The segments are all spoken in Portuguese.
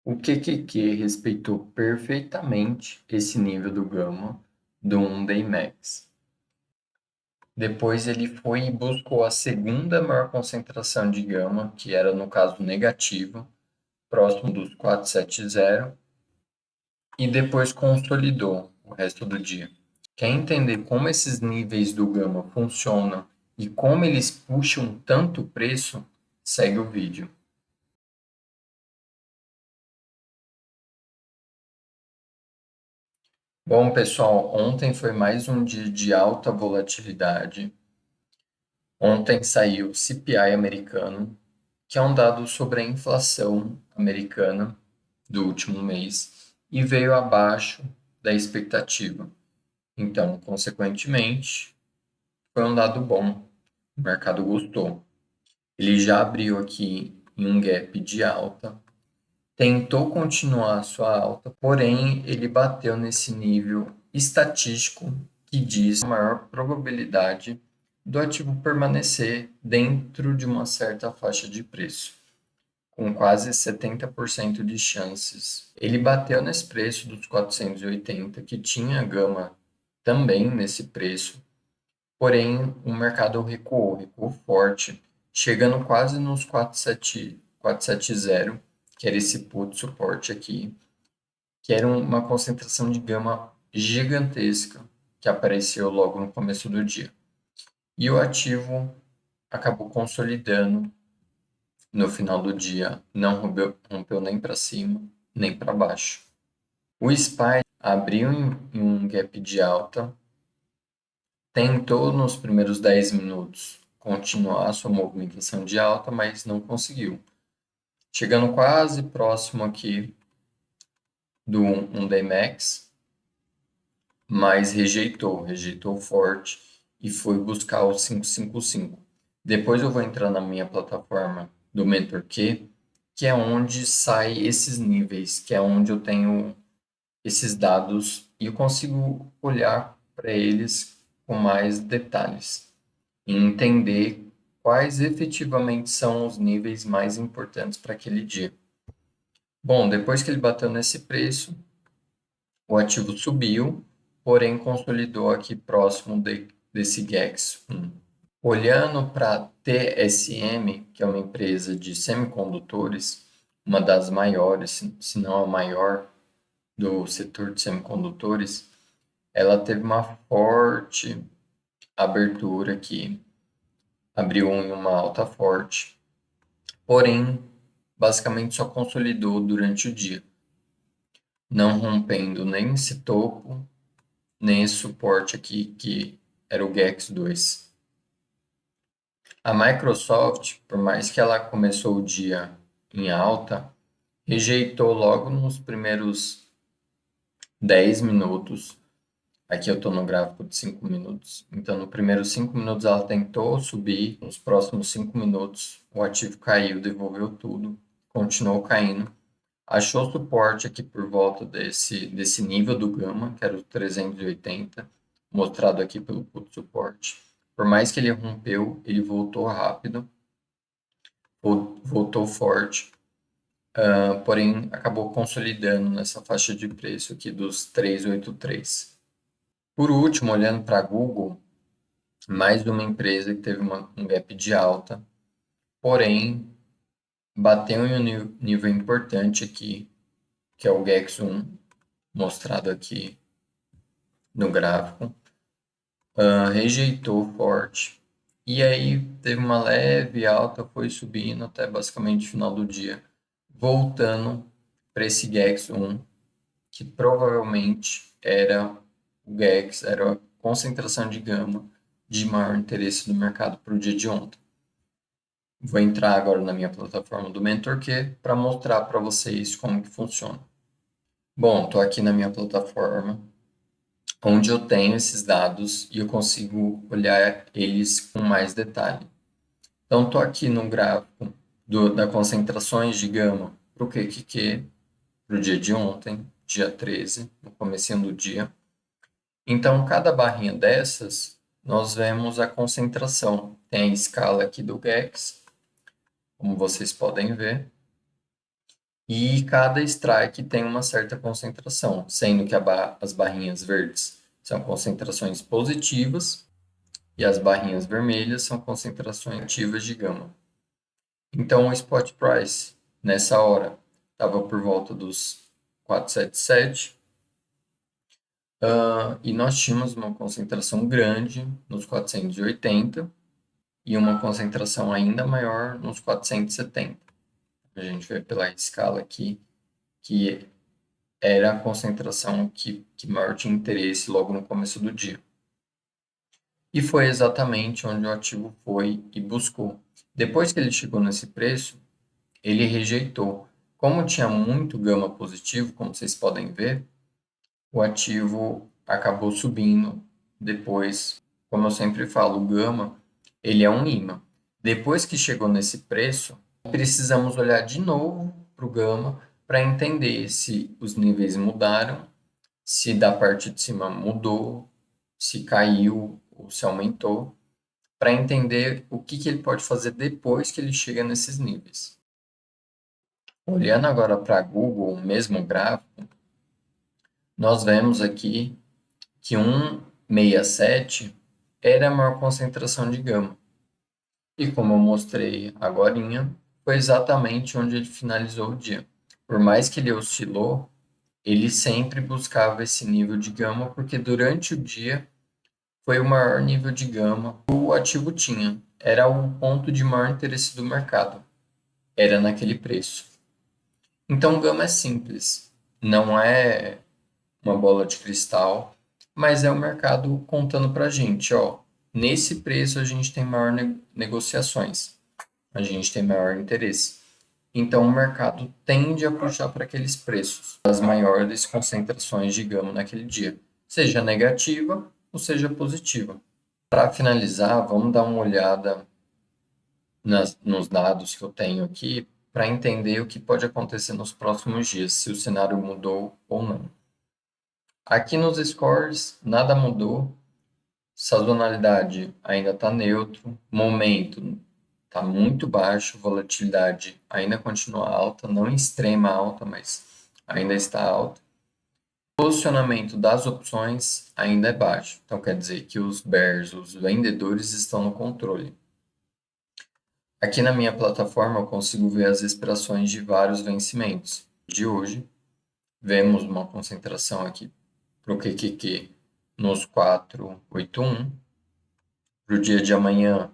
O QQQ respeitou perfeitamente esse nível do gama do 1-day max. Depois ele foi e buscou a segunda maior concentração de gama, que era no caso negativo, próximo dos 470, e depois consolidou o resto do dia. Quer entender como esses níveis do gama funcionam e como eles puxam tanto o preço? Segue o vídeo. Bom, pessoal, ontem foi mais um dia de alta volatilidade. Ontem saiu o CPI americano, que é um dado sobre a inflação americana do último mês, e veio abaixo da expectativa. Então, consequentemente, foi um dado bom. O mercado gostou. Ele já abriu aqui em um gap de alta, tentou continuar a sua alta, porém ele bateu nesse nível estatístico que diz a maior probabilidade do ativo permanecer dentro de uma certa faixa de preço, com quase 70% de chances. Ele bateu nesse preço dos 480, que tinha gama também nesse preço, porém o mercado recuou forte, chegando quase nos 470, que era esse put suporte aqui, que era uma concentração de gama gigantesca que apareceu logo no começo do dia. E o ativo acabou consolidando no final do dia, não rompeu nem para cima, nem para baixo. O SPY abriu em um gap de alta, tentou nos primeiros 10 minutos continuar sua movimentação de alta, mas não conseguiu. Chegando quase próximo aqui do 1-day max, mas rejeitou forte e foi buscar o 555. Depois eu vou entrar na minha plataforma do MentorQ, que é onde sai esses níveis, que é onde eu tenho esses dados e eu consigo olhar para eles com mais detalhes e entender quais efetivamente são os níveis mais importantes para aquele dia. Bom, depois que ele bateu nesse preço, o ativo subiu, porém consolidou aqui próximo desse GEX 1. Olhando para a TSM, que é uma empresa de semicondutores, uma das maiores, se não a maior do setor de semicondutores, ela teve uma forte abertura aqui, abriu em uma alta forte, porém, basicamente só consolidou durante o dia, não rompendo nem esse topo, nem esse suporte aqui, que era o GEX 2. A Microsoft, por mais que ela começou o dia em alta, rejeitou logo nos primeiros 10 minutos. Aqui eu estou no gráfico de 5 minutos. Então, nos primeiros 5 minutos ela tentou subir, nos próximos 5 minutos o ativo caiu, devolveu tudo, continuou caindo. Achou suporte aqui por volta desse nível do gama, que era o 380, mostrado aqui pelo put suporte. Por mais que ele rompeu, ele voltou rápido, voltou forte, porém acabou consolidando nessa faixa de preço aqui dos 383. Por último, olhando para a Google, mais uma empresa que teve um gap de alta, porém bateu em um nível importante aqui, que é o GEX 1, mostrado aqui no gráfico, rejeitou forte, e aí teve uma leve alta, foi subindo até basicamente o final do dia, voltando para esse GEX 1, que provavelmente era o GEX, era a concentração de gama de maior interesse do mercado para o dia de ontem. Vou entrar agora na minha plataforma do MentorQ para mostrar para vocês como que funciona. Bom, estou aqui na minha plataforma, onde eu tenho esses dados e eu consigo olhar eles com mais detalhe. Então, estou aqui no gráfico da concentrações de gama para o QQQ, para o dia de ontem, dia 13, no comecinho do dia. Então, cada barrinha dessas, nós vemos a concentração. Tem a escala aqui do GEX, como vocês podem ver. e cada strike tem uma certa concentração, sendo que as barrinhas verdes são concentrações positivas e as barrinhas vermelhas são concentrações ativas de gama. Então, o spot price, nessa hora, estava por volta dos 477, e nós tínhamos uma concentração grande nos 480 e uma concentração ainda maior nos 470. A gente vê pela escala aqui que era a concentração que maior tinha interesse logo no começo do dia. E foi exatamente onde o ativo foi e buscou. Depois que ele chegou nesse preço, ele rejeitou. Como tinha muito gama positivo, como vocês podem ver, o ativo acabou subindo. Depois, como eu sempre falo, o gama, ele é um imã. Depois que chegou nesse preço, precisamos olhar de novo para o gama para entender se os níveis mudaram, se da parte de cima mudou, se caiu ou se aumentou, para entender o que ele pode fazer depois que ele chega nesses níveis. Olhando agora para Google, o mesmo gráfico, nós vemos aqui que 167 era a maior concentração de gama. E como eu mostrei agorinha, foi exatamente onde ele finalizou o dia. Por mais que ele oscilou, ele sempre buscava esse nível de gama, porque durante o dia foi o maior nível de gama que o ativo tinha. Era o ponto de maior interesse do mercado. Era naquele preço. Então, gama é simples. Não é uma bola de cristal, mas é o mercado contando para a gente, ó, nesse preço a gente tem maior negociações, a gente tem maior interesse. Então o mercado tende a puxar para aqueles preços, as maiores concentrações de gama naquele dia, seja negativa ou seja positiva. Para finalizar, vamos dar uma olhada nos dados que eu tenho aqui para entender o que pode acontecer nos próximos dias, se o cenário mudou ou não. Aqui nos scores, nada mudou. Sazonalidade ainda está neutro. Momento está muito baixo. Volatilidade ainda continua alta. Não em extrema alta, mas ainda está alta. Posicionamento das opções ainda é baixo. Então quer dizer que os bears, os vendedores, estão no controle. Aqui na minha plataforma eu consigo ver as expirações de vários vencimentos. De hoje, vemos uma concentração aqui para o QQQ nos 481. Para o dia de amanhã,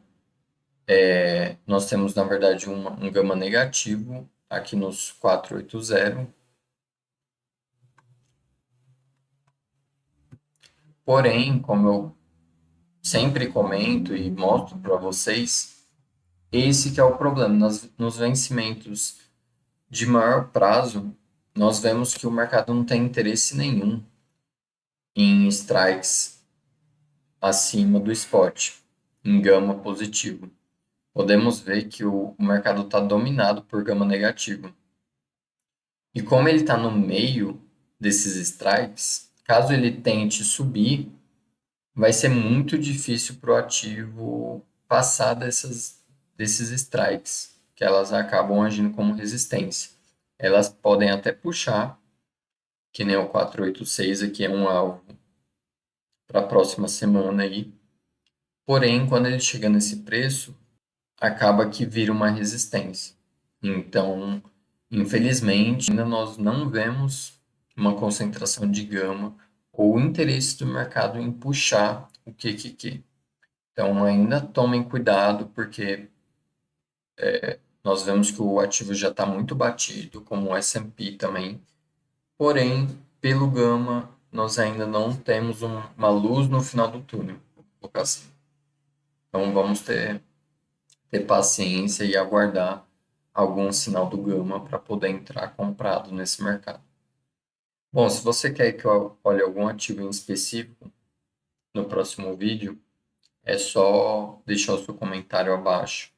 nós temos, na verdade, um gama negativo aqui nos 480. Porém, como eu sempre comento e mostro para vocês, esse que é o problema. Nos vencimentos de maior prazo, nós vemos que o mercado não tem interesse nenhum em strikes acima do spot, em gama positivo. Podemos ver que o mercado está dominado por gama negativo. E como ele está no meio desses strikes, caso ele tente subir, vai ser muito difícil para o ativo passar desses strikes, que elas acabam agindo como resistência. Elas podem até puxar, que nem o 486 aqui é um alvo para a próxima semana aí. Porém, quando ele chega nesse preço, acaba que vira uma resistência. Então, infelizmente, ainda nós não vemos uma concentração de gama ou interesse do mercado em puxar o QQQ. Então, ainda tomem cuidado, porque nós vemos que o ativo já está muito batido, como o S&P também. Porém, pelo gama, nós ainda não temos uma luz no final do túnel, vou colocar assim. Então, vamos ter paciência e aguardar algum sinal do gama para poder entrar comprado nesse mercado. Bom, se você quer que eu olhe algum ativo em específico no próximo vídeo, é só deixar o seu comentário abaixo